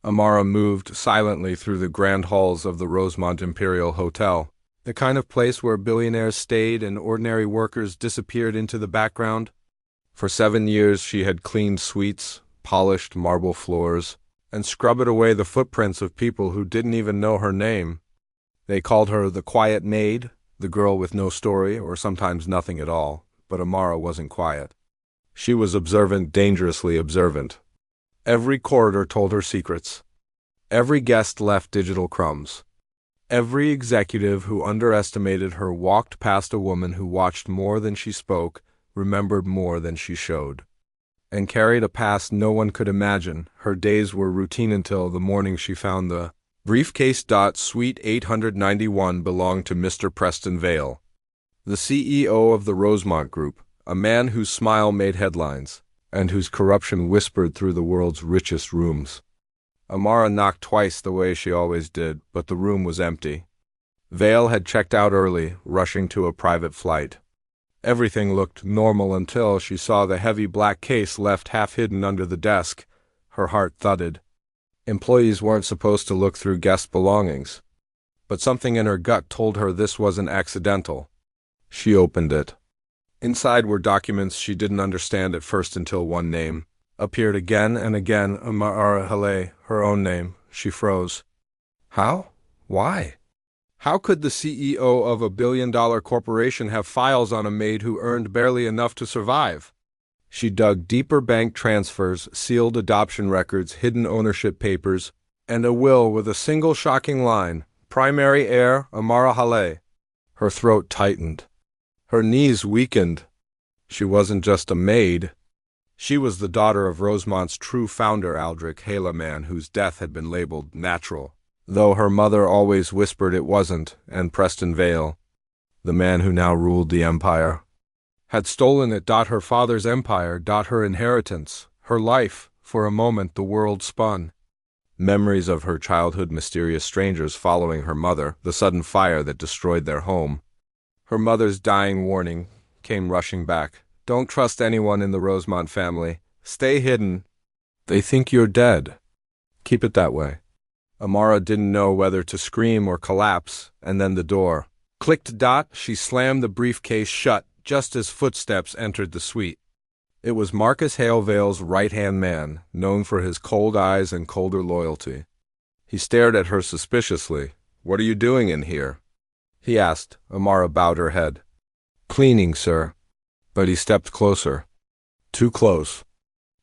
Amara moved silently through the grand halls of the Rosemont Imperial Hotel, the kind of place where billionaires stayed and ordinary workers disappeared into the background. For 7 years she had cleaned suites, polished marble floors, and scrubbed away the footprints of people who didn't even know her name. They called her the quiet maid, the girl with no story, or sometimes nothing at all, but Amara wasn't quiet. She was observant, dangerously observant. Every corridor told her secrets. Every guest left digital crumbs. Every executive who underestimated her walked past a woman who watched more than she spoke, remembered more than she showed, and carried a past no one could imagine. Her days were routine until the morning she found the briefcase. Suite 891 belonged to Mr. Preston Vale, the CEO of the Rosemont Group, a man whose smile made headlines, and whose corruption whispered through the world's richest rooms. Amara knocked twice the way she always did, but the room was empty. Vale had checked out early, rushing to a private flight. Everything looked normal until she saw the heavy black case left half hidden under the desk. Her heart thudded. Employees weren't supposed to look through guest belongings. But something in her gut told her this wasn't accidental. She opened it. Inside were documents she didn't understand at first until one name appeared again and again. Amara Haley, her own name. She froze. How? Why? How could the CEO of a billion-dollar corporation have files on a maid who earned barely enough to survive? She dug deeper: bank transfers, sealed adoption records, hidden ownership papers, and a will with a single shocking line: primary heir, Amara Haley. Her throat tightened. Her knees weakened. She wasn't just a maid. She was the daughter of Rosemont's true founder, Aldrich Halaman, whose death had been labeled natural, though her mother always whispered it wasn't, and Preston Vale, the man who now ruled the empire, had stolen it. Her father's empire, her inheritance, her life. For a moment the world spun. Memories of her childhood, mysterious strangers following her mother, the sudden fire that destroyed their home. Her mother's dying warning came rushing back. Don't trust anyone in the Rosemont family. Stay hidden. They think you're dead. Keep it that way. Amara didn't know whether to scream or collapse, and then the door clicked. She slammed the briefcase shut just as footsteps entered the suite. It was Marcus Hale, Vale's right-hand man, known for his cold eyes and colder loyalty. He stared at her suspiciously. "What are you doing in here?" he asked. Amara bowed her head. "Cleaning, sir." But he stepped closer. Too close.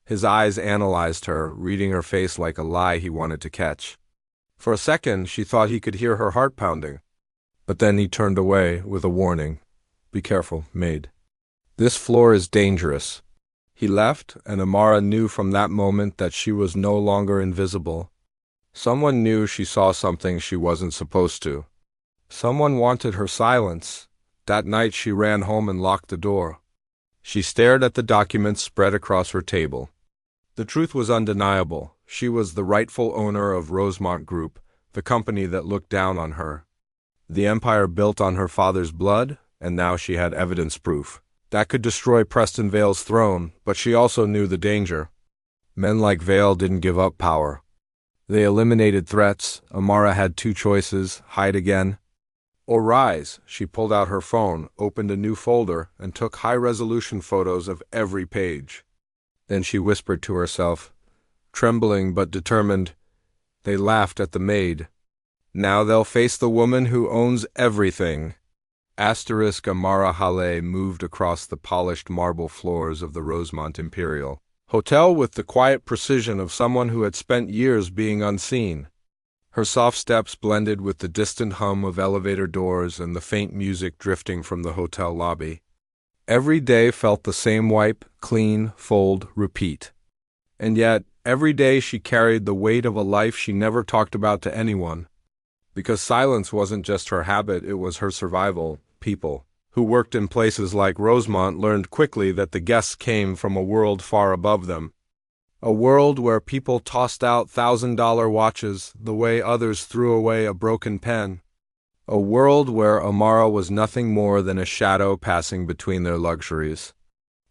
His eyes analyzed her, reading her face like a lie he wanted to catch. For a second, she thought he could hear her heart pounding. But then he turned away with a warning. "Be careful, Maid. This floor is dangerous." He left, and Amara knew from that moment that she was no longer invisible. Someone knew she saw something she wasn't supposed to. Someone wanted her silence. That night she ran home and locked the door. She stared at the documents spread across her table. The truth was undeniable. She was the rightful owner of Rosemont Group, the company that looked down on her. The empire built on her father's blood, and now she had evidence proof that could destroy Preston Vale's throne, but she also knew the danger. Men like Vale didn't give up power. They eliminated threats. Amara had two choices: hide again or rise. She pulled out her phone, opened a new folder, and took high-resolution photos of every page. Then she whispered to herself, trembling but determined, "They laughed at the maid. Now they'll face the woman who owns everything." Amara Haley moved across the polished marble floors of the Rosemont Imperial Hotel with the quiet precision of someone who had spent years being unseen. Her soft steps blended with the distant hum of elevator doors and the faint music drifting from the hotel lobby. Every day felt the same: wipe, clean, fold, repeat. And yet, every day she carried the weight of a life she never talked about to anyone. Because silence wasn't just her habit, it was her survival. People who worked in places like Rosemont learned quickly that the guests came from a world far above them. A world where people tossed out $1,000 watches the way others threw away a broken pen. A world where Amara was nothing more than a shadow passing between their luxuries.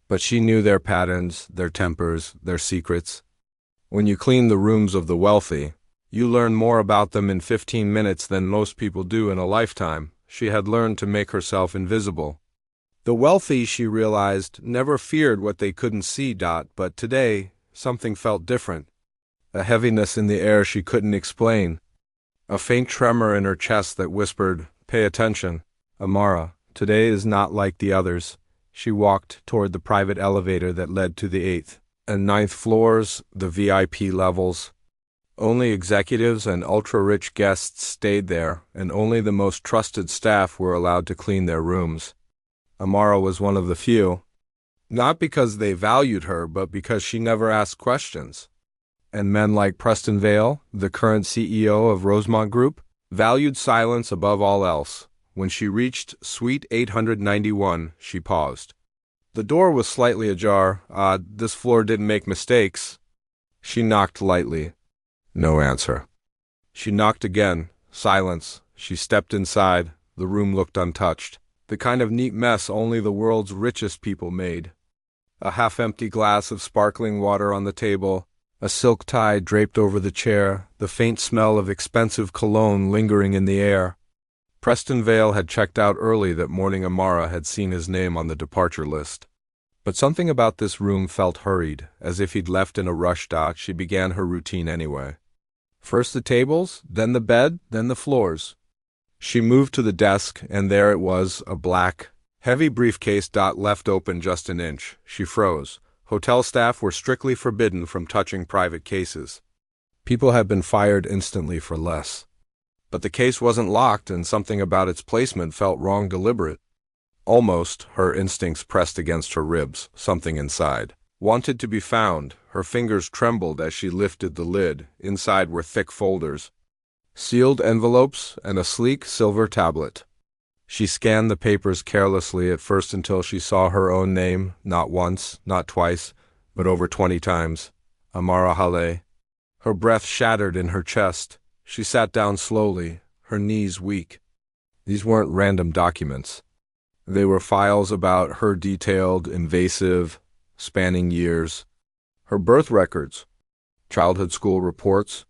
But she knew their patterns, their tempers, their secrets. When you clean the rooms of the wealthy, You learn more about them in 15 minutes than most people do in a lifetime. She had learned to make herself invisible. The wealthy, she realized, never feared what they couldn't see. But today, something felt different. A heaviness in the air she couldn't explain. A faint tremor in her chest that whispered, "Pay attention, Amara. Today is not like the others." She walked toward the private elevator that led to the 8th and 9th floors, the VIP levels. Only executives and ultra-rich guests stayed there, and only the most trusted staff were allowed to clean their rooms. Amara was one of the few. Not because they valued her, but because she never asked questions. And men like Preston Vale, the current CEO of Rosemont Group, valued silence above all else. When she reached Suite 891, she paused. The door was slightly ajar. This floor didn't make mistakes. She knocked lightly. No answer. She knocked again. Silence. She stepped inside. The room looked untouched. The kind of neat mess only the world's richest people made. A half-empty glass of sparkling water on the table, a silk tie draped over the chair, the faint smell of expensive cologne lingering in the air. Preston Vale had checked out early that morning. Amara had seen his name on the departure list. But something about this room felt hurried, as if he'd left in a rush. She began her routine anyway. First the tables, then the bed, then the floors. She moved to the desk, and there it was, a black, heavy briefcase. Left open just an inch. She froze. Hotel staff were strictly forbidden from touching private cases. People had been fired instantly for less. But the case wasn't locked, and something about its placement felt wrong, deliberate. Almost, her instincts pressed against her ribs. Something inside wanted to be found. Her fingers trembled as she lifted the lid. Inside were thick folders, sealed envelopes, and a sleek silver tablet. She scanned the papers carelessly at first until she saw her own name, not once, not twice, but over 20 times. Amara Hale. Her breath shattered in her chest. She sat down slowly, her knees weak. These weren't random documents. They were files about her, detailed, invasive, spanning years. Her birth records, childhood school reports,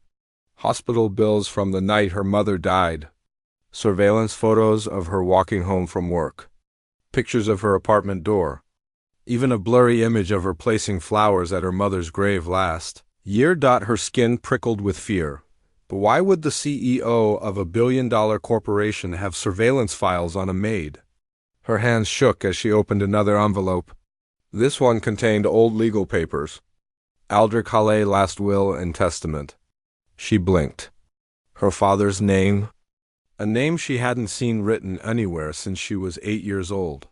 hospital bills from the night her mother died, surveillance photos of her walking home from work, pictures of her apartment door, even a blurry image of her placing flowers at her mother's grave last year. Her skin prickled with fear. But why would the CEO of a billion-dollar corporation have surveillance files on a maid? Her hands shook as she opened another envelope. This one contained old legal papers. Aldrich Hale last will and testament. She blinked. Her father's name? A name she hadn't seen written anywhere since she was 8 years old.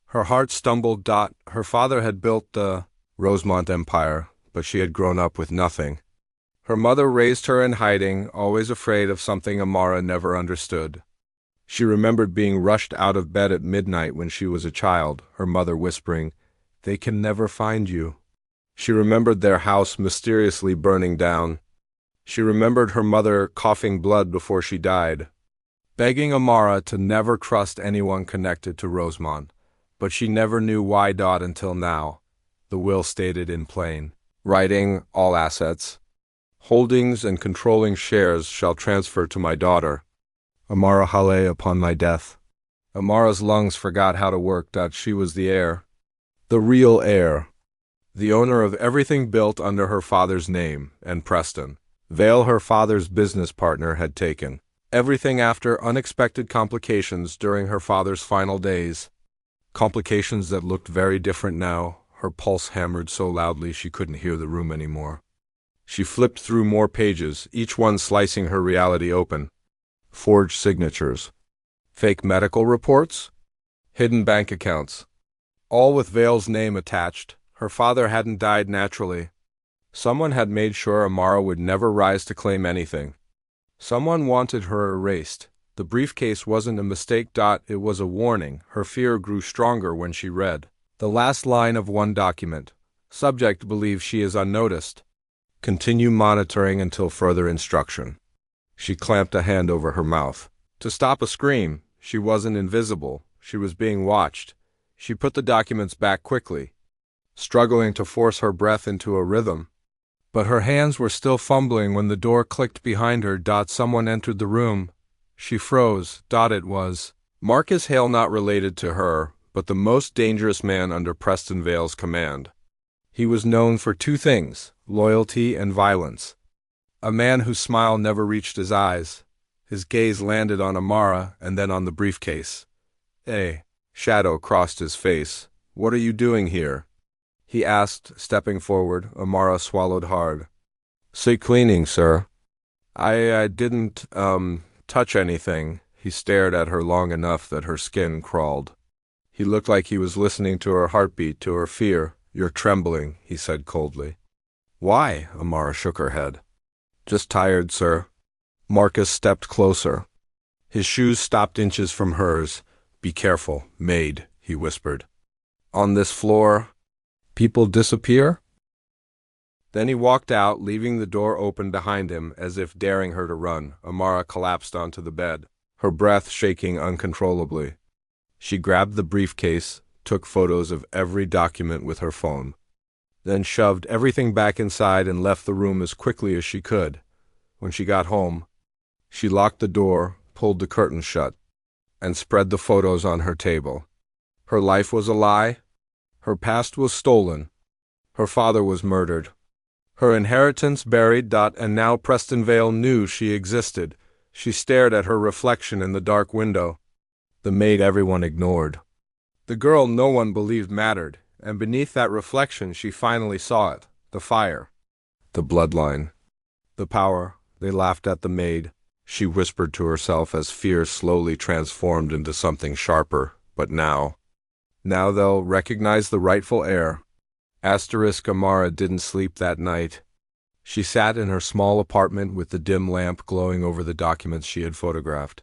Her heart stumbled. Her father had built the Rosemont Empire, but she had grown up with nothing. Her mother raised her in hiding, always afraid of something Amara never understood. She remembered being rushed out of bed at midnight when she was a child, her mother whispering, "They can never find you." She remembered their house mysteriously burning down. She remembered her mother coughing blood before she died, begging Amara to never trust anyone connected to Rosemont. But she never knew why. Until now. The will stated in plain writing, all assets, holdings and controlling shares shall transfer to my daughter, Amara Hale, upon my death. Amara's lungs forgot how to work. She was the heir. The real heir. The owner of everything built under her father's name, and Preston Vale, her father's business partner, had taken everything after unexpected complications during her father's final days. Complications that looked very different now. Her pulse hammered so loudly she couldn't hear the room anymore. She flipped through more pages, each one slicing her reality open. Forged signatures, fake medical reports, hidden bank accounts, all with Vale's name attached. Her father hadn't died naturally. Someone had made sure Amara would never rise to claim anything. Someone wanted her erased. The briefcase wasn't a mistake. It was a warning. Her fear grew stronger when she read the last line of one document. Subject believes she is unnoticed. Continue monitoring until further instruction. She clamped a hand over her mouth to stop a scream. She wasn't invisible. She was being watched. She put the documents back quickly, struggling to force her breath into a rhythm. But her hands were still fumbling when the door clicked behind her. Someone entered the room. She froze. It was Marcus Hale, not related to her, but the most dangerous man under Preston Vale's command. He was known for two things: loyalty and violence. A man whose smile never reached his eyes. His gaze landed on Amara and then on the briefcase. A shadow crossed his face. "What are you doing here?" he asked, stepping forward. Amara swallowed hard. "Say cleaning, sir." I didn't, touch anything." He stared at her long enough that her skin crawled. He looked like he was listening to her heartbeat, to her fear. "You're trembling," he said coldly. "Why?" Amara shook her head. "Just tired, sir." Marcus stepped closer. His shoes stopped inches from hers. "Be careful, Maid," he whispered. "On this floor, people disappear?" Then he walked out, leaving the door open behind him, as if daring her to run. Amara collapsed onto the bed, her breath shaking uncontrollably. She grabbed the briefcase, took photos of every document with her phone, then shoved everything back inside and left the room as quickly as she could. When she got home, she locked the door, pulled the curtains shut, and spread the photos on her table. Her life was a lie. Her past was stolen. Her father was murdered. Her inheritance buried. And now Preston Vale knew she existed. She stared at her reflection in the dark window. The maid everyone ignored. The girl no one believed mattered, and beneath that reflection she finally saw it. The fire. The bloodline. The power. They laughed at the maid, she whispered to herself as fear slowly transformed into something sharper. But now they'll recognize the rightful heir. Amara didn't sleep that night. She sat in her small apartment with the dim lamp glowing over the documents she had photographed.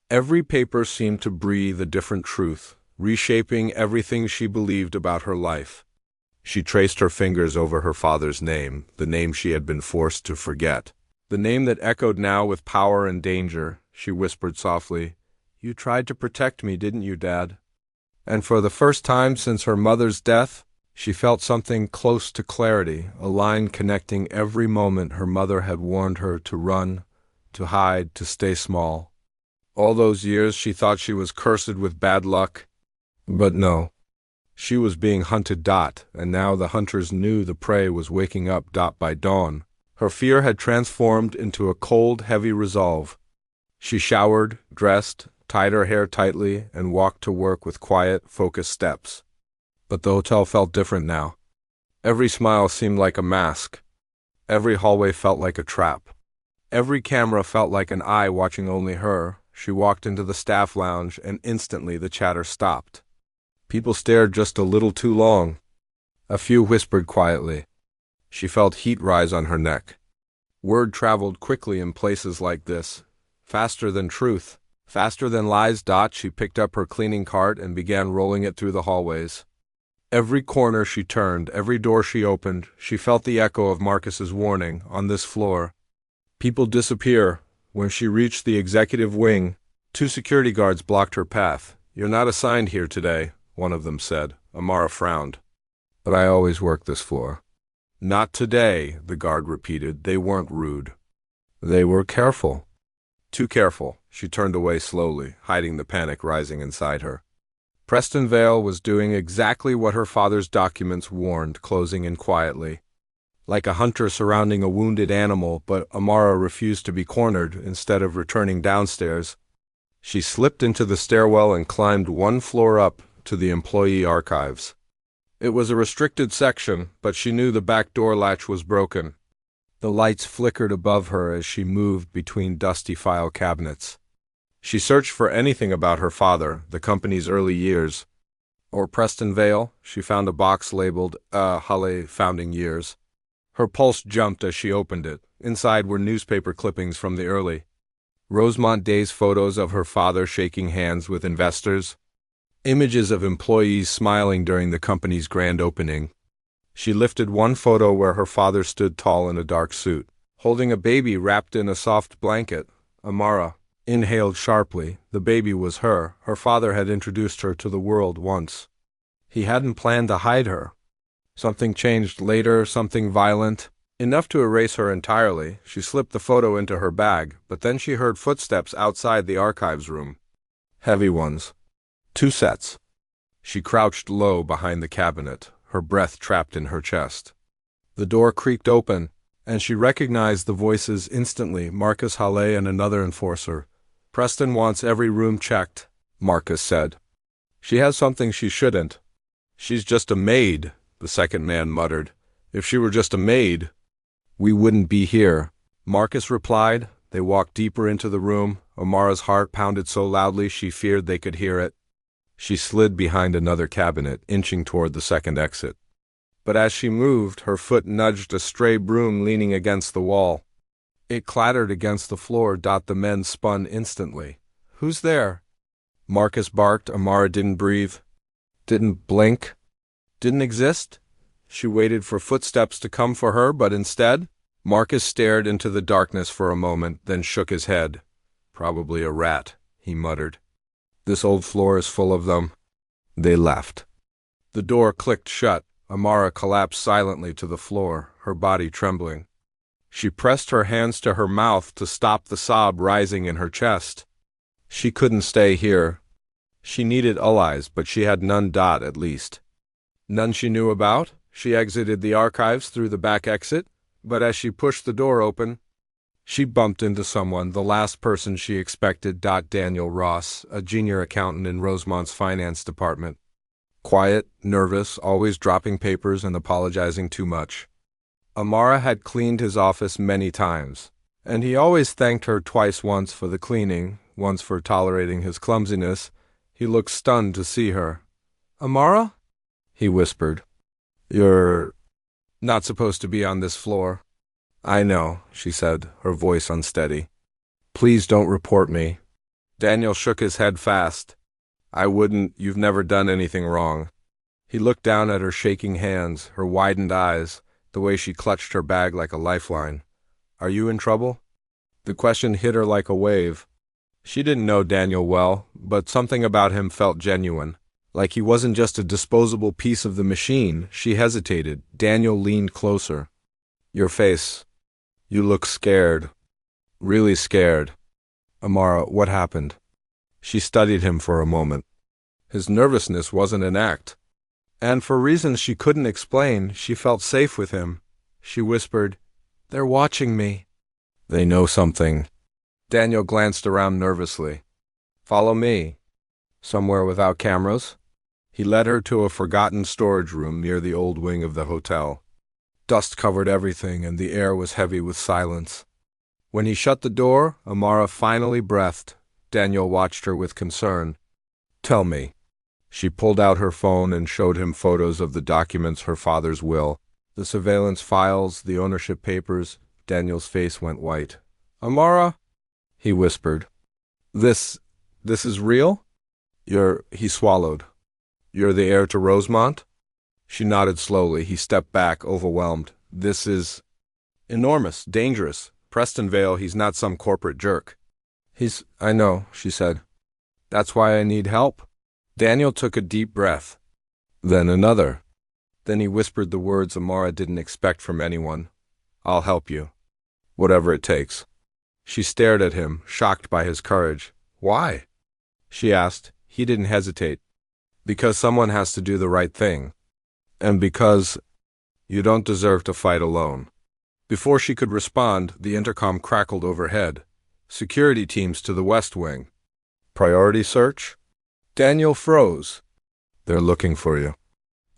Every paper seemed to breathe a different truth, reshaping everything she believed about her life. She traced her fingers over her father's name, the name she had been forced to forget. The name that echoed now with power and danger. She whispered softly, "You tried to protect me, didn't you, Dad?" And for the first time since her mother's death, she felt something close to clarity, a line connecting every moment her mother had warned her to run, to hide, to stay small. All those years she thought she was cursed with bad luck. But no. She was being hunted. And now the hunters knew the prey was waking up. By dawn, her fear had transformed into a cold, heavy resolve. She showered, dressed, tied her hair tightly, and walked to work with quiet, focused steps. But the hotel felt different now. Every smile seemed like a mask. Every hallway felt like a trap. Every camera felt like an eye watching only her. She walked into the staff lounge, and instantly the chatter stopped. People stared just a little too long. A few whispered quietly. She felt heat rise on her neck. Word traveled quickly in places like this. Faster than truth. Faster than lies. She picked up her cleaning cart and began rolling it through the hallways. Every corner she turned, every door she opened, she felt the echo of Marcus's warning. On this floor, people disappear. When she reached the executive wing, 2 security guards blocked her path. "You're not assigned here today," one of them said. Amara frowned. "But I always work this floor." "Not today," the guard repeated. They weren't rude. They were careful. Too careful. She turned away slowly, hiding the panic rising inside her. Preston Vale was doing exactly what her father's documents warned, closing in quietly. Like a hunter surrounding a wounded animal, but Amara refused to be cornered. Instead of returning downstairs, she slipped into the stairwell and climbed 1 floor up to the employee archives. It was a restricted section, but she knew the back door latch was broken. The lights flickered above her as she moved between dusty file cabinets. She searched for anything about her father, the company's early years, or Preston Vale. She found a box labeled, Hulle Founding Years. Her pulse jumped as she opened it. Inside were newspaper clippings from the early Rosemont days, photos of her father shaking hands with investors, images of employees smiling during the company's grand opening. She lifted one photo where her father stood tall in a dark suit, holding a baby wrapped in a soft blanket. Amara inhaled sharply. The baby was her. Her father had introduced her to the world once. He hadn't planned to hide her. Something changed later, something violent. Enough to erase her entirely. She slipped the photo into her bag, but then she heard footsteps outside the archives room. Heavy ones. 2 sets. She crouched low behind the cabinet, her breath trapped in her chest. The door creaked open, and she recognized the voices instantly. Marcus Halle and another enforcer. "Preston wants every room checked," Marcus said. "She has something she shouldn't." "She's just a maid," the second man muttered. "If she were just a maid, we wouldn't be here," Marcus replied. They walked deeper into the room. Amara's heart pounded so loudly she feared they could hear it. She slid behind another cabinet, inching toward the second exit. But as she moved, her foot nudged a stray broom leaning against the wall. It clattered against the floor. The men spun instantly. "Who's there?" Marcus barked. Amara didn't breathe, didn't blink, didn't exist. She waited for footsteps to come for her, but instead, Marcus stared into the darkness for a moment, then shook his head. "Probably a rat," he muttered. "This old floor is full of them." They left. The door clicked shut. Amara collapsed silently to the floor, her body trembling. She pressed her hands to her mouth to stop the sob rising in her chest. She couldn't stay here. She needed allies, but she had none. At least. None she knew about. She exited the archives through the back exit, but as she pushed the door open, she bumped into someone, the last person she expected. Daniel Ross, a junior accountant in Rosemont's finance department. Quiet, nervous, always dropping papers and apologizing too much. Amara had cleaned his office many times, and he always thanked her twice, once for the cleaning, once for tolerating his clumsiness. He looked stunned to see her. "Amara?" he whispered. "You're not supposed to be on this floor." "I know," she said, her voice unsteady. "Please don't report me." Daniel shook his head fast. "I wouldn't. You've never done anything wrong." He looked down at her shaking hands, her widened eyes, the way she clutched her bag like a lifeline. "Are you in trouble?" The question hit her like a wave. She didn't know Daniel well, but something about him felt genuine. Like he wasn't just a disposable piece of the machine. She hesitated. Daniel leaned closer. "Your face. You look scared. Really scared." "Amara, what happened?" She studied him for a moment. His nervousness wasn't an act. And for reasons she couldn't explain, she felt safe with him. She whispered, "They're watching me." "They know something." Daniel glanced around nervously. "Follow me." "Somewhere without cameras?" He led her to a forgotten storage room near the old wing of the hotel. Dust covered everything, and the air was heavy with silence. When he shut the door, Amara finally breathed. Daniel watched her with concern. "Tell me." She pulled out her phone and showed him photos of the documents, her father's will, the surveillance files, the ownership papers. Daniel's face went white. "Amara?" he whispered. This is real?" He swallowed. "You're the heir to Rosemont?" She nodded slowly. He stepped back, overwhelmed. "This is enormous, dangerous. Prestonvale, he's not some corporate jerk." "I know," she said. "That's why I need help." Daniel took a deep breath. Then another. Then he whispered the words Amara didn't expect from anyone. "I'll help you. Whatever it takes." She stared at him, shocked by his courage. "Why?" she asked. He didn't hesitate. "Because someone has to do the right thing. And because you don't deserve to fight alone." Before she could respond, the intercom crackled overhead. "Security teams to the West Wing. Priority search?" Daniel froze. "They're looking for you."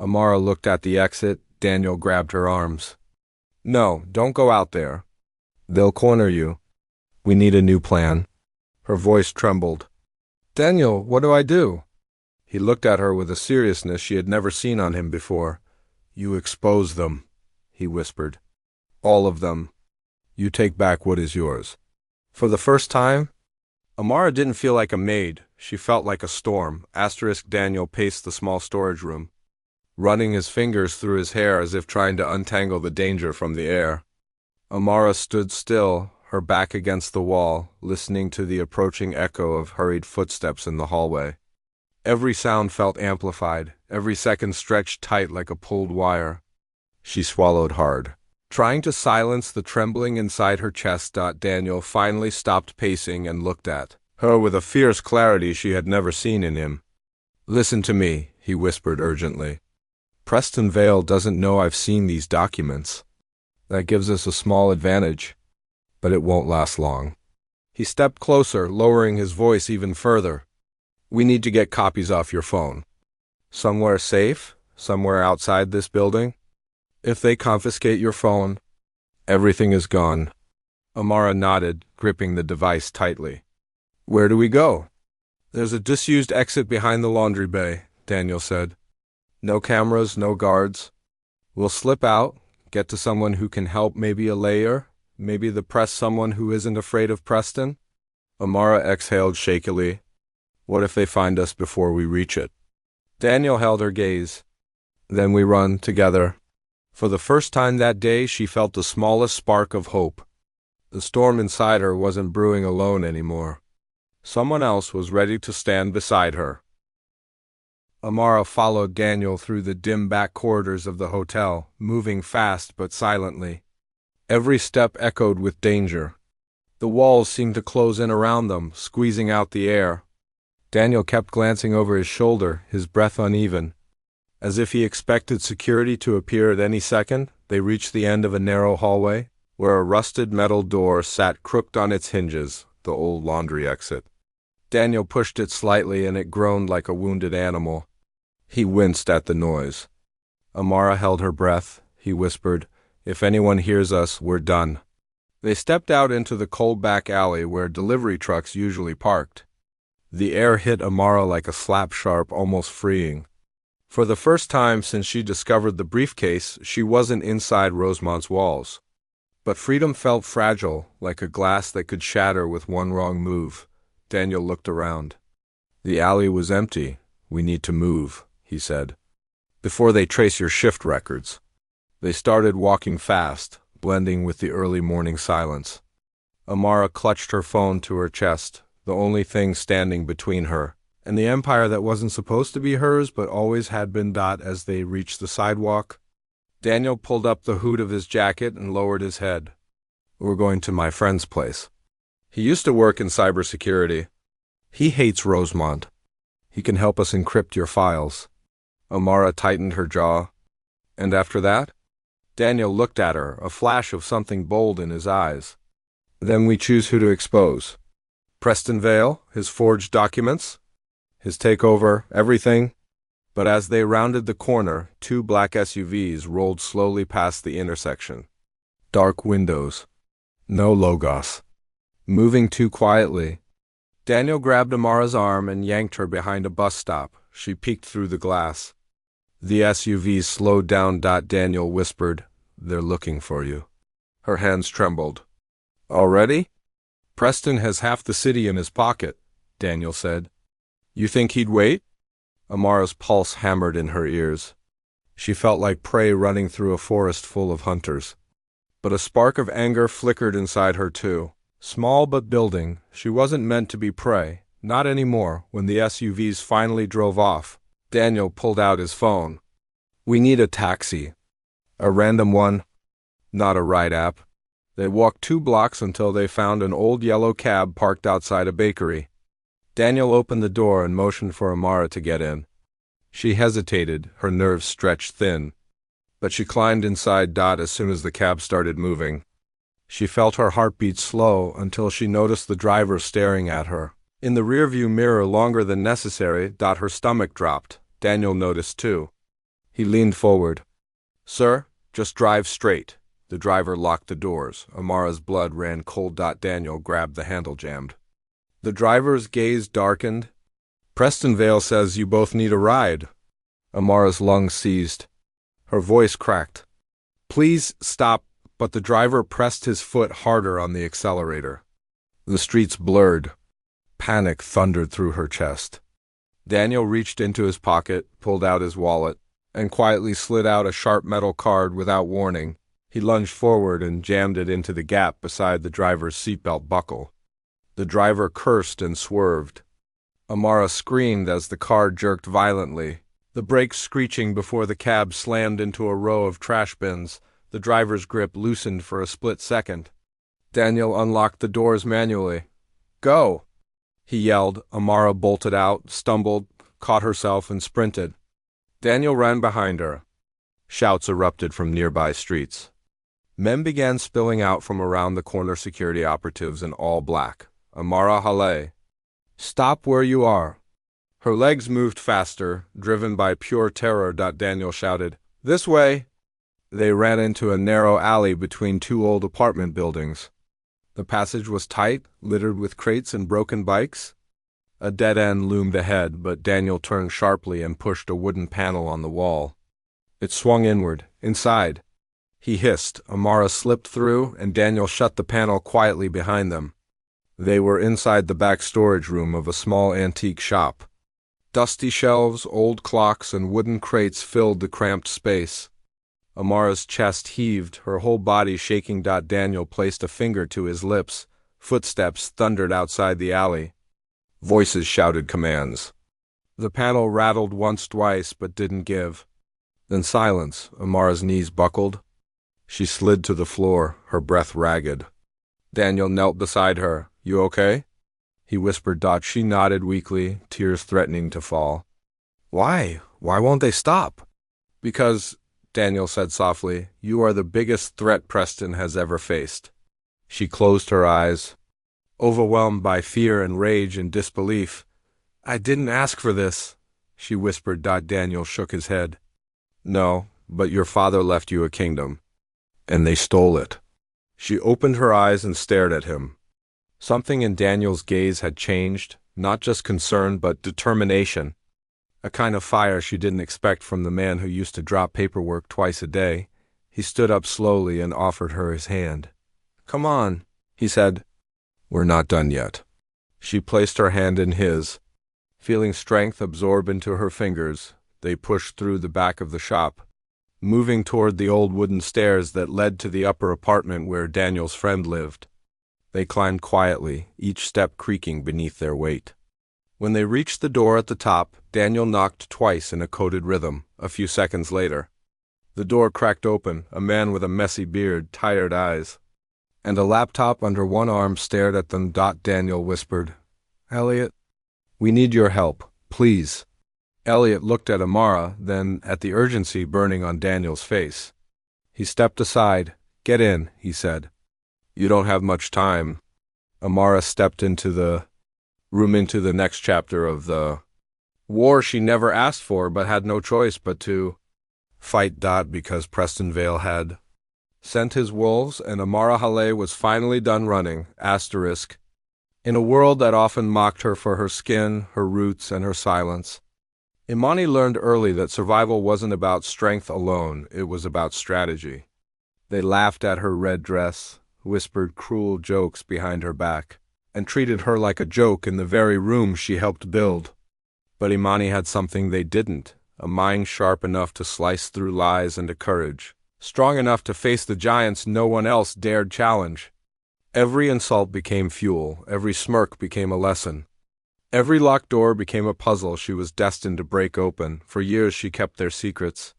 Amara looked at the exit. Daniel grabbed her arms. "No, don't go out there. They'll corner you. We need a new plan." Her voice trembled. "Daniel, what do I do?" He looked at her with a seriousness she had never seen on him before. "You expose them," he whispered. "All of them. You take back what is yours." For the first time, Amara didn't feel like a maid. She felt like a storm. Daniel paced the small storage room, running his fingers through his hair as if trying to untangle the danger from the air. Amara stood still, her back against the wall, listening to the approaching echo of hurried footsteps in the hallway. Every sound felt amplified, every second stretched tight like a pulled wire. She swallowed hard. Trying to silence the trembling inside her chest, Daniel finally stopped pacing and looked at her with a fierce clarity she had never seen in him. "Listen to me," he whispered urgently. "Preston Vale doesn't know I've seen these documents. That gives us a small advantage, but it won't last long." He stepped closer, lowering his voice even further. "We need to get copies off your phone. Somewhere safe? Somewhere outside this building? If they confiscate your phone, everything is gone." Amara nodded, gripping the device tightly. "Where do we go?" "There's a disused exit behind the laundry bay," Daniel said. "No cameras, no guards. We'll slip out, get to someone who can help, maybe a layer, maybe the press someone who isn't afraid of Preston." Amara exhaled shakily. "What if they find us before we reach it?" Daniel held her gaze. "Then we run together." For the first time that day, she felt the smallest spark of hope. The storm inside her wasn't brewing alone anymore. Someone else was ready to stand beside her. Amara followed Daniel through the dim back corridors of the hotel, moving fast but silently. Every step echoed with danger. The walls seemed to close in around them, squeezing out the air. Daniel kept glancing over his shoulder, his breath uneven. As if he expected security to appear at any second, they reached the end of a narrow hallway, where a rusted metal door sat crooked on its hinges, the old laundry exit. Daniel pushed it slightly and it groaned like a wounded animal. He winced at the noise. Amara held her breath. He whispered, "If anyone hears us, we're done." They stepped out into the cold back alley where delivery trucks usually parked. The air hit Amara like a slap sharp, almost freeing. For the first time since she discovered the briefcase, she wasn't inside Rosemont's walls. But freedom felt fragile, like a glass that could shatter with one wrong move. Daniel looked around. "The alley was empty. We need to move," he said, "before they trace your shift records." They started walking fast, blending with the early morning silence. Amara clutched her phone to her chest, the only thing standing between her and the empire that wasn't supposed to be hers but always had been. As they reached the sidewalk, Daniel pulled up the hood of his jacket and lowered his head. "We're going to my friend's place. He used to work in cybersecurity. He hates Rosemont. He can help us encrypt your files." Amara tightened her jaw. "And after that?" Daniel looked at her, a flash of something bold in his eyes. "Then we choose who to expose. Preston Vale, his forged documents, his takeover, everything." But as they rounded the corner, two black SUVs rolled slowly past the intersection. Dark windows. No logos. Moving too quietly. Daniel grabbed Amara's arm and yanked her behind a bus stop. She peeked through the glass. The SUVs slowed down. Daniel whispered, "They're looking for you." Her hands trembled. "Already?" "Preston has half the city in his pocket," Daniel said. "You think he'd wait?" Amara's pulse hammered in her ears. She felt like prey running through a forest full of hunters. But a spark of anger flickered inside her too. Small but building, she wasn't meant to be prey, not anymore. When the SUVs finally drove off, Daniel pulled out his phone. "We need a taxi. A random one. Not a ride app." They walked 2 blocks until they found an old yellow cab parked outside a bakery. Daniel opened the door and motioned for Amara to get in. She hesitated, her nerves stretched thin. But she climbed inside. As soon as the cab started moving, she felt her heartbeat slow until she noticed the driver staring at her. In the rearview mirror longer than necessary. Her stomach dropped. Daniel noticed too. He leaned forward. "Sir, just drive straight." The driver locked the doors. Amara's blood ran cold. Daniel grabbed the handle jammed. The driver's gaze darkened. "Preston Vale says you both need a ride." Amara's lungs seized. Her voice cracked. "Please stop," but the driver pressed his foot harder on the accelerator. The streets blurred. Panic thundered through her chest. Daniel reached into his pocket, pulled out his wallet, and quietly slid out a sharp metal card without warning. He lunged forward and jammed it into the gap beside the driver's seatbelt buckle. The driver cursed and swerved. Amara screamed as the car jerked violently, the brakes screeching before the cab slammed into a row of trash bins. The driver's grip loosened for a split second. Daniel unlocked the doors manually. "Go!" he yelled. Amara bolted out, stumbled, caught herself, and sprinted. Daniel ran behind her. Shouts erupted from nearby streets. Men began spilling out from around the corner, security operatives in all black. "Amara Hale, stop where you are." Her legs moved faster, driven by pure terror. Daniel shouted, "This way!" They ran into a narrow alley between two old apartment buildings. The passage was tight, littered with crates and broken bikes. A dead end loomed ahead, but Daniel turned sharply and pushed a wooden panel on the wall. It swung inward. "Inside," he hissed. Amara slipped through, and Daniel shut the panel quietly behind them. They were inside the back storage room of a small antique shop. Dusty shelves, old clocks, and wooden crates filled the cramped space. Amara's chest heaved, her whole body shaking. Daniel placed a finger to his lips. Footsteps thundered outside the alley. Voices shouted commands. The panel rattled once, twice, but didn't give. Then silence. Amara's knees buckled. She slid to the floor, her breath ragged. Daniel knelt beside her. "You okay?" he whispered. She nodded weakly, tears threatening to fall. Why won't they stop?" "Because," Daniel said softly, "you are the biggest threat Preston has ever faced." She closed her eyes, overwhelmed by fear and rage and disbelief. "I didn't ask for this," she whispered. Daniel shook his head. "No, but your father left you a kingdom, and they stole it." She opened her eyes and stared at him. Something in Daniel's gaze had changed, not just concern, but determination. A kind of fire she didn't expect from the man who used to drop paperwork twice a day. He stood up slowly and offered her his hand. "Come on," he said. "We're not done yet." She placed her hand in his. Feeling strength absorb into her fingers, they pushed through the back of the shop, moving toward the old wooden stairs that led to the upper apartment where Daniel's friend lived. They climbed quietly, each step creaking beneath their weight. When they reached the door at the top, Daniel knocked twice in a coded rhythm. A few seconds later, the door cracked open. A man with a messy beard, tired eyes, and a laptop under one arm stared at them. Daniel whispered, "Elliot, we need your help, please." Elliot looked at Amara, then at the urgency burning on Daniel's face. He stepped aside. "Get in," he said. "You don't have much time." Amara stepped into the room, into the next chapter of the war she never asked for but had no choice but to fight. Because Preston Vale had sent his wolves and Amara Hale was finally done running. In a world that often mocked her for her skin, her roots, and her silence, Imani learned early that survival wasn't about strength alone, it was about strategy. They laughed at her red dress, whispered cruel jokes behind her back, and treated her like a joke in the very room she helped build. But Imani had something they didn't, a mind sharp enough to slice through lies, and a courage strong enough to face the giants no one else dared challenge. Every insult became fuel, every smirk became a lesson. Every locked door became a puzzle she was destined to break open. For years she kept their secrets,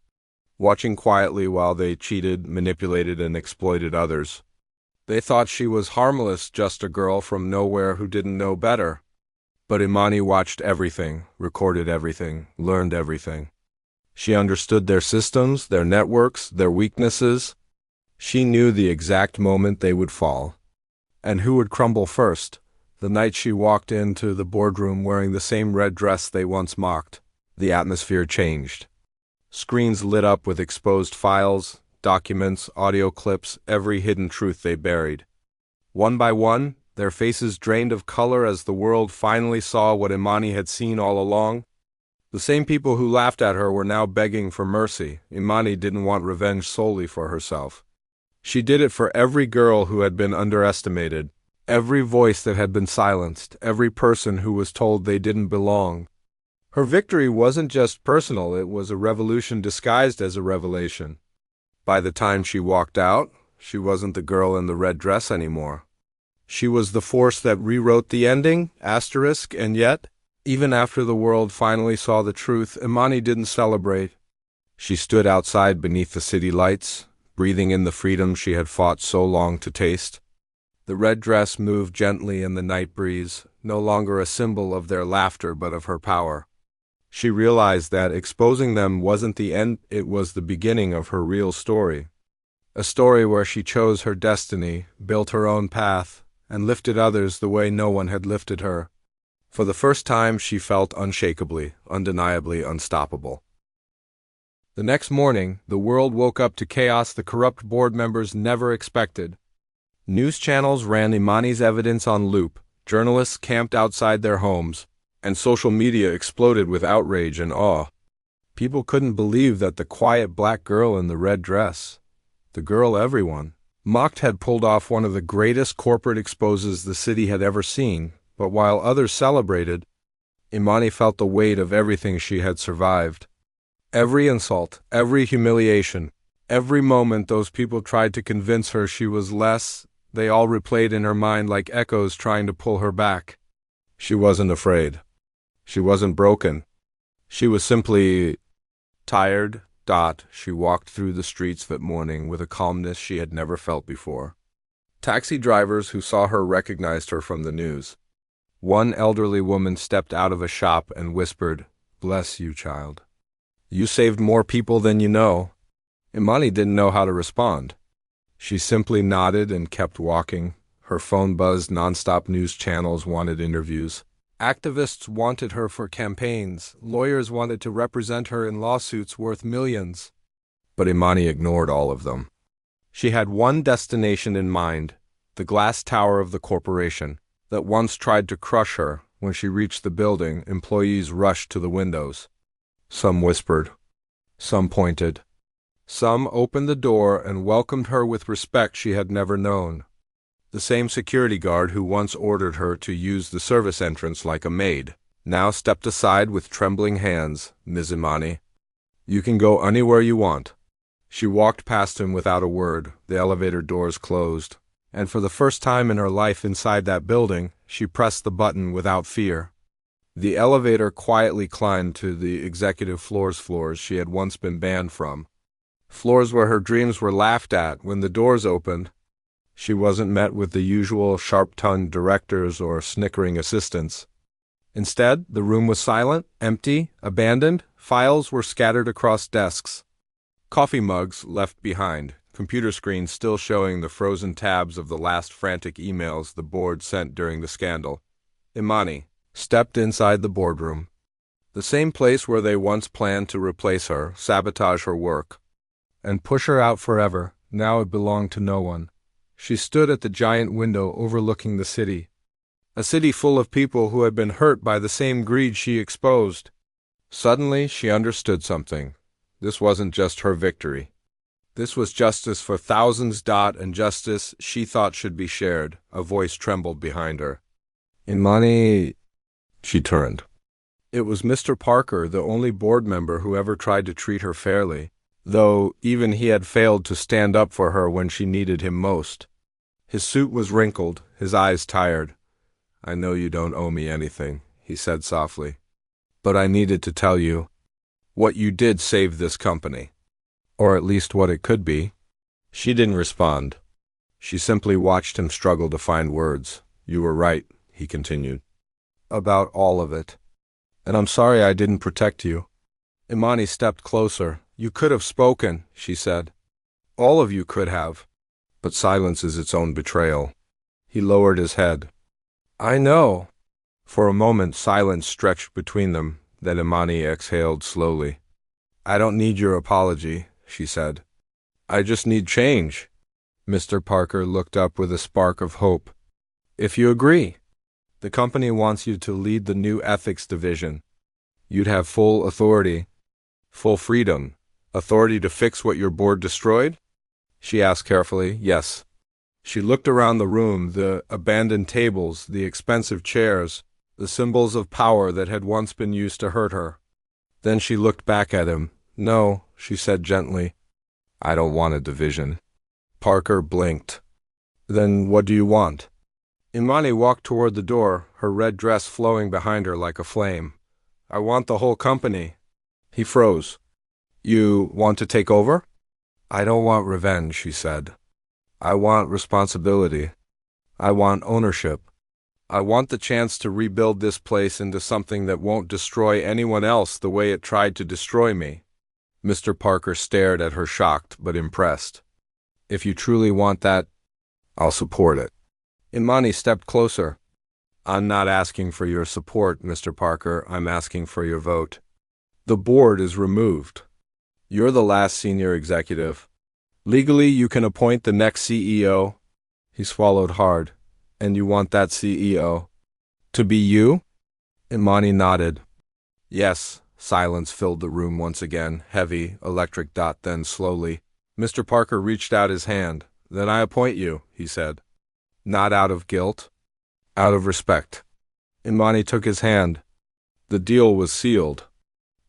watching quietly while they cheated, manipulated, and exploited others. They thought she was harmless, just a girl from nowhere who didn't know better. But Imani watched everything, recorded everything, learned everything. She understood their systems, their networks, their weaknesses. She knew the exact moment they would fall. And who would crumble first? The night she walked into the boardroom wearing the same red dress they once mocked, the atmosphere changed. Screens lit up with exposed files, documents, audio clips, every hidden truth they buried. One by one, their faces drained of color as the world finally saw what Imani had seen all along. The same people who laughed at her were now begging for mercy. Imani didn't want revenge solely for herself. She did it for every girl who had been underestimated, every voice that had been silenced, every person who was told they didn't belong. Her victory wasn't just personal, it was a revolution disguised as a revelation. By the time she walked out, she wasn't the girl in the red dress anymore. She was the force that rewrote the ending, and yet, even after the world finally saw the truth, Imani didn't celebrate. She stood outside beneath the city lights, breathing in the freedom she had fought so long to taste. The red dress moved gently in the night breeze, no longer a symbol of their laughter but of her power. She realized that exposing them wasn't the end, it was the beginning of her real story. A story where she chose her destiny, built her own path, and lifted others the way no one had lifted her. For the first time, she felt unshakably, undeniably unstoppable. The next morning, the world woke up to chaos the corrupt board members never expected. News channels ran Imani's evidence on loop, journalists camped outside their homes, and social media exploded with outrage and awe. People couldn't believe that the quiet black girl in the red dress, the girl everyone mocked, had pulled off one of the greatest corporate exposes the city had ever seen. But while others celebrated, Imani felt the weight of everything she had survived. Every insult, every humiliation, every moment those people tried to convince her she was less, they all replayed in her mind like echoes trying to pull her back. She wasn't afraid. She wasn't broken. She was simply tired. She walked through the streets that morning with a calmness she had never felt before. Taxi drivers who saw her recognized her from the news. One elderly woman stepped out of a shop and whispered, "Bless you, child. You saved more people than you know." Imani didn't know how to respond. She simply nodded and kept walking. Her phone buzzed. Nonstop news channels wanted interviews. Activists wanted her for campaigns. Lawyers wanted to represent her in lawsuits worth millions. But Imani ignored all of them. She had one destination in mind, the glass tower of the corporation that once tried to crush her. When she reached the building, employees rushed to the windows. Some whispered. Some pointed. Some opened the door and welcomed her with respect she had never known. The same security guard who once ordered her to use the service entrance like a maid now stepped aside with trembling hands. "Ms. Imani, you can go anywhere you want." She walked past him without a word. The elevator doors closed, and for the first time in her life inside that building, she pressed the button without fear. The elevator quietly climbed to the executive floors she had once been banned from. Floors where her dreams were laughed at. When the doors opened, she wasn't met with the usual sharp-tongued directors or snickering assistants. Instead, the room was silent, empty, abandoned. Files were scattered across desks. Coffee mugs left behind. Computer screens still showing the frozen tabs of the last frantic emails the board sent during the scandal. Imani stepped inside the boardroom. The same place where they once planned to replace her, sabotage her work, and push her out forever. Now it belonged to no one. She stood at the giant window overlooking the city. A city full of people who had been hurt by the same greed she exposed. Suddenly, she understood something. This wasn't just her victory. This was justice for thousands. And justice she thought should be shared. A voice trembled behind her. "Imani." She turned. It was Mr. Parker, the only board member who ever tried to treat her fairly, though even he had failed to stand up for her when she needed him most. His suit was wrinkled, his eyes tired. "I know you don't owe me anything," he said softly. "But I needed to tell you. What you did saved this company. Or at least what it could be." She didn't respond. She simply watched him struggle to find words. "You were right," he continued. "About all of it. And I'm sorry I didn't protect you." Imani stepped closer. "You could have spoken," she said. "All of you could have. But silence is its own betrayal." He lowered his head. "I know." For a moment, silence stretched between them. Then Imani exhaled slowly. "I don't need your apology," she said. "I just need change." Mr. Parker looked up with a spark of hope. "If you agree, the company wants you to lead the new ethics division. You'd have full authority, full freedom, authority to fix what your board destroyed?" She asked carefully. "Yes." She looked around the room, the abandoned tables, the expensive chairs, the symbols of power that had once been used to hurt her. Then she looked back at him. "No," she said gently. "I don't want a division." Parker blinked. "Then what do you want?" Imani walked toward the door, her red dress flowing behind her like a flame. "I want the whole company." He froze. "You want to take over?" I don't want revenge, she said. I want responsibility. I want ownership. I want the chance to rebuild this place into something that won't destroy anyone else the way it tried to destroy me. Mr. Parker stared at her, shocked but impressed. If you truly want that, I'll support it. Imani stepped closer. I'm not asking for your support, Mr. Parker. I'm asking for your vote. The board is removed. You're the last senior executive. Legally, you can appoint the next CEO. He swallowed hard. And you want that CEO to be you? Imani nodded. Yes. Silence filled the room once again, heavy, electric. Then slowly, Mr. Parker reached out his hand. Then I appoint you, he said. Not out of guilt, out of respect. Imani took his hand. The deal was sealed.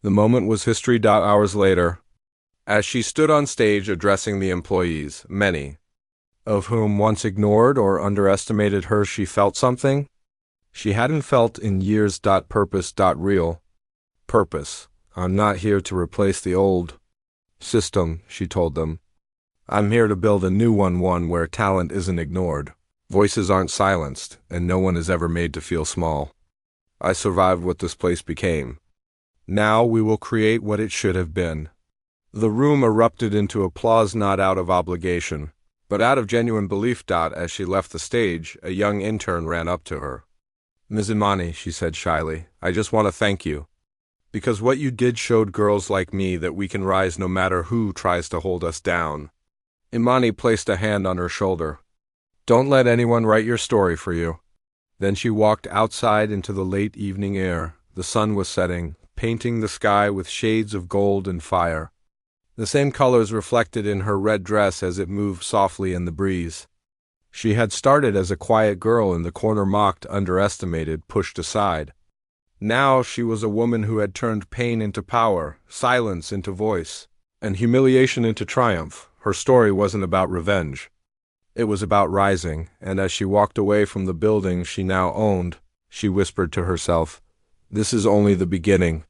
The moment was history. Hours later, as she stood on stage addressing the employees, many of whom once ignored or underestimated her, she felt something she hadn't felt in years. Purpose. Real purpose. I'm not here to replace the old system, she told them. I'm here to build a new one where talent isn't ignored, voices aren't silenced, and no one is ever made to feel small. I survived what this place became. Now we will create what it should have been. The room erupted into applause, not out of obligation, but out of genuine belief. As she left the stage, a young intern ran up to her. Ms. Imani, she said shyly, I just want to thank you. Because what you did showed girls like me that we can rise no matter who tries to hold us down. Imani placed a hand on her shoulder. Don't let anyone write your story for you. Then she walked outside into the late evening air. The sun was setting, painting the sky with shades of gold and fire. The same colors reflected in her red dress as it moved softly in the breeze. She had started as a quiet girl in the corner, mocked, underestimated, pushed aside. Now she was a woman who had turned pain into power, silence into voice, and humiliation into triumph. Her story wasn't about revenge. It was about rising, and as she walked away from the building she now owned, she whispered to herself, this is only the beginning.